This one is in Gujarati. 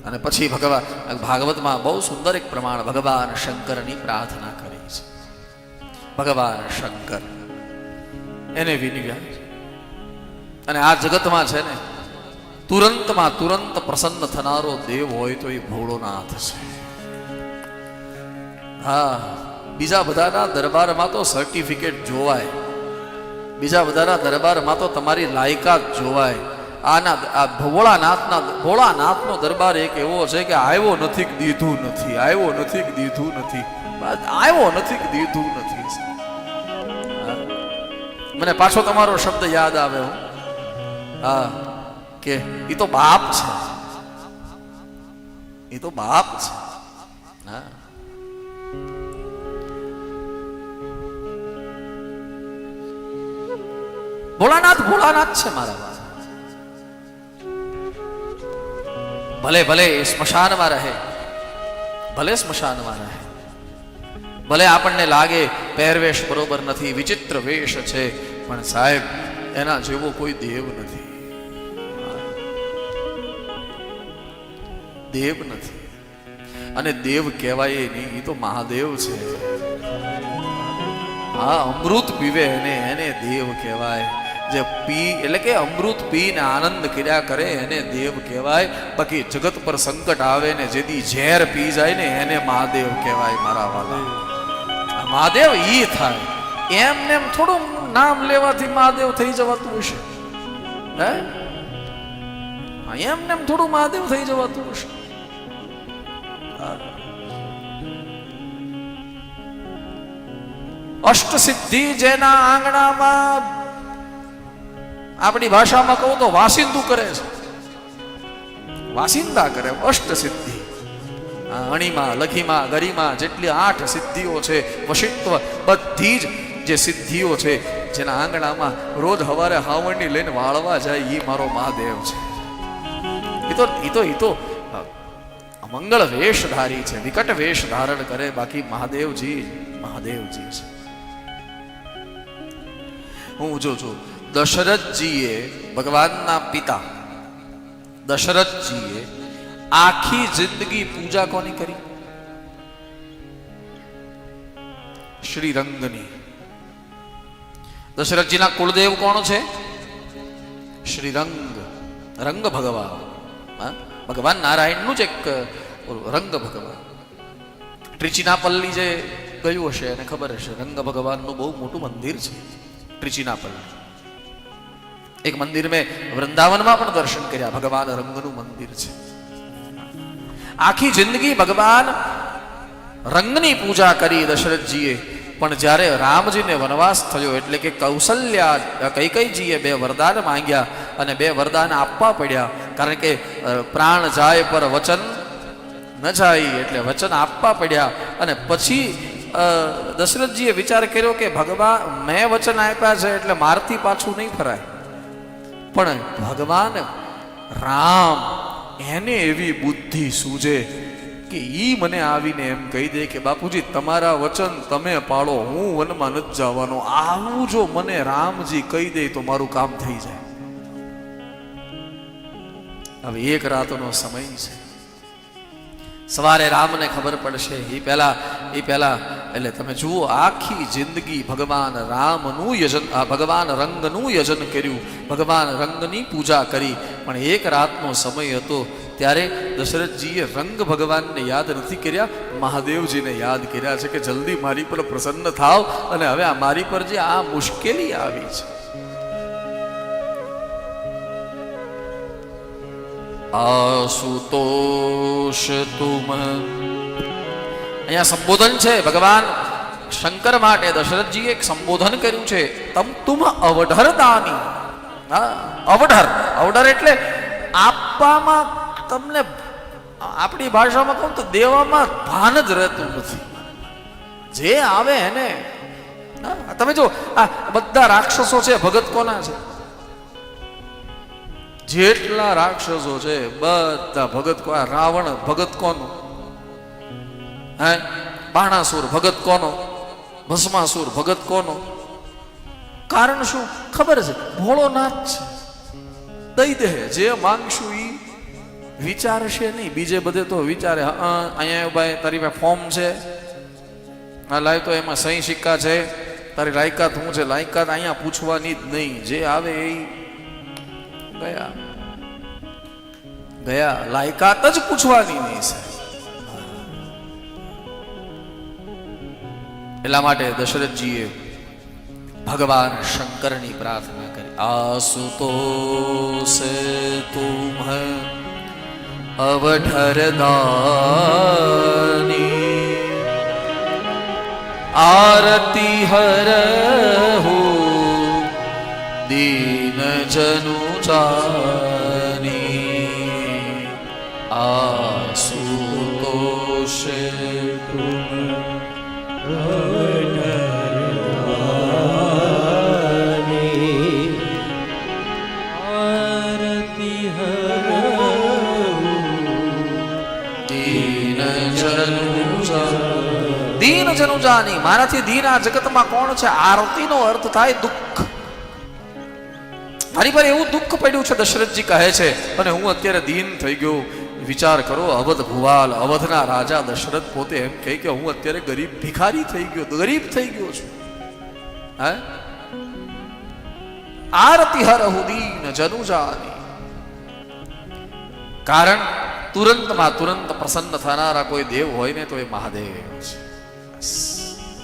અને પછી ભગવાન ભાગવતમાં બહુ સુંદર એક પ્રમાણ ભગવાન શંકરની પ્રાર્થના કરી છે. ભગવાન શંકર એને વિનિવ્યા અને આ જગતમાં છે ને તુરંતમાં તુરંત પ્રસન્ન થનારો દેવ હોય તો એ ભોળોનાથ છે. હા, બીજા બધાના દરબારમાં તો સર્ટિફિકેટ જોવાય, બીજા બધાના દરબારમાં તો તમારી લાયકાત જોવાય. આ ભોળાનાથનો દરબાર એક એવો છે કે આવ્યો નથી કે દીધું નથી, આવ્યો નથી કે દીધું નથી, આવ્યો નથી કે દીધું નથી. મને પાછો તમારો શબ્દ યાદ આવ્યો. હા, કે એ તો બાપ છે, એ તો બાપ છે. હા, ભોળાનાથ ભોળાનાથ છે મારા બાપ. ભલે ભલે સ્મશાનમાં રહે, ભલે સ્મશાનમાં રહે, ભલે આપણને લાગે પહેરવેશ બરોબર નથી, વિચિત્ર વેશ છે, પણ સાહેબ એના જેવો કોઈ દેવ નથી, દેવ નથી. અને દેવ કહેવાય નહીં, એ તો મહાદેવ છે. હા, અમૃત પીવે એને દેવ કહેવાય. જે પી એટલે કે અમૃત પીને આનંદ કર્યા કરે એને દેવ કહેવાય. બાકી જગત પર સંકટ આવે ને જેથી ઝેર પી જાય ને એને મહાદેવ કહેવાય. મારા વાલા, મહાદેવ ઈ થાય. એમને એમ થોડું નામ લેવાથી મહાદેવ થઈ જવાતું હશે? હે, એમને એમ થોડું મહાદેવ થઈ જવાતું હશે? અષ્ટ સિદ્ધિ જેના આંગણામાં, આપણી ભાષામાં કહું તો વાસિંદુ કરે છે, વાસિંદા કરે. અષ્ટ સિદ્ધિ અણીમાં, લખીમાં, ગરીમાં જેટલી 8 સિદ્ધિઓ છે, વશિત્વ, બધી જ જે સિદ્ધિઓ છે જેના આંગણામાં રોજ હવારે હાવણની લઈને વાળવા જાય, એ મારો મહાદેવ છે. એ તો મંગળ વેશધારી છે, વિકટ વેશ ધારણ કરે. બાકી મહાદેવજી મહાદેવજી છે. હું જો દશરથજીએ, ભગવાનના પિતા દશરથજીએ આખી જિંદગી પૂજા કોની કરી? શ્રીરંગની. દશરથજીના કુળદેવ કોણ છે? શ્રીરંગ, રંગ ભગવાન. ભગવાન નારાયણનું જ એક રંગ ભગવાન. ટ્રિચિનાપલ્લી જે ગયું હશે એને ખબર હશે, રંગ ભગવાનનું બહુ મોટું મંદિર છે ટ્રિચિનાપલ્લી. એક મંદિર મેં વૃંદાવનમાં પણ દર્શન કર્યા, ભગવાન રંગનું મંદિર છે. આખી જિંદગી ભગવાન રંગની પૂજા કરી દશરથજીએ. પણ જ્યારે રામજીને વનવાસ થયો એટલે કે કૌશલ્યા કૈકેયીજીએ 2 વરદાન માંગ્યા અને 2 વરદાન આપવા પડ્યા. કારણ કે પ્રાણ જાય પર વચન ન જાય, એટલે વચન આપવા પડ્યા. અને પછી દશરથજીએ વિચાર કર્યો કે ભગવાન મેં વચન આપ્યા છે એટલે મારથી પાછું નહીં ફરાય. પણ ભગવાન રામ એને એવી બુદ્ધિ સૂજે કે ઈ મને આવીને એમ કહી દે કે બાપુજી તમારા વચન તમે પાળો, હું વનમાં નથી જવાનો. આવું જો મને રામજી કહી દે તો મારું કામ થઈ જાય. હવે 1 રાતનો સમય છે. સવારે રામને ખબર પડશે એ પહેલા એટલે તમે જુઓ, આખી જિંદગી ભગવાન રામનું યજન, ભગવાન રંગનું યજન કર્યું, ભગવાન રંગની પૂજા કરી. પણ 1 રાતનો સમય હતો ત્યારે દશરથજીએ રંગ ભગવાનને યાદ નથી કર્યા, મહાદેવજીને યાદ કર્યા છે કે જલ્દી મારી પર પ્રસન્ન થાવ અને હવે આ મારી પર જે આ મુશ્કેલી આવી છે. આશુતોષ તુમ, અહીંયા સંબોધન છે ભગવાન શંકર માટે. દશરથજીએ એક સંબોધન કર્યું છે, તુમ અવઢર દાની. અવઢર, અવઢર એટલે આપવામાં, તમને આપણી ભાષામાં કહું તો દેવામાં ભાન જ રહેતું નથી. જે આવે એને. તમે જો આ બધા રાક્ષસો છે, ભગત કોના છે? જેટલા રાક્ષસો છે બધા ભગત. રાવણ ભગત કોનો? હે, બાણાસુર ભગત કોનો? ભસ્માસુર ભગત કોનો? કારણ શું ખબર છે? ભોળોનાથ છે. દઈ દે, જે માંગશું ઈ વિચારશે નહીં, બીજે બધે તો વિચારે. અહીંયા ભાઈ તારી પાસે ફોર્મ છે, આ લાય તો એમાં સહી સિક્કા છે, તારી લાયકાત શું છે, લાયકાત અહીંયા પૂછવાની જ નહીં, જે આવે એ ગયા ગયા, લાયકાત જ પૂછવાની નહીં છે. એટલા માટે દશરથજીએ ભગવાન શંકરની પ્રાર્થના કરી. આસુતોષ તુમ અવઠર દાની આરતી હરહુ દીન જનુ જાની. આસુતોષ તુમ દીન જનુ જાની. મારાથી દીન આ જગતમાં કોણ છે? આરતીનો અર્થ થાય દુઃખ. મારી પર એવું દુઃખ પડ્યું છે, દશરથજી કહે છે, અને હું અત્યારે દીન થઈ ગયો. વિચાર કરો, અવધ ભુવાલ, અવધના રાજા દશરથ પોતે એમ કહે કે હું અત્યારે ગરીબ ભિખારી થઈ ગયો, ગરીબ થઈ ગયો છું. હે આરતી હરહુ દીન જનુ જાની. કારણ તુરંત પ્રસન્ન થનારા કોઈ દેવ હોય ને તો એ મહાદેવ છે.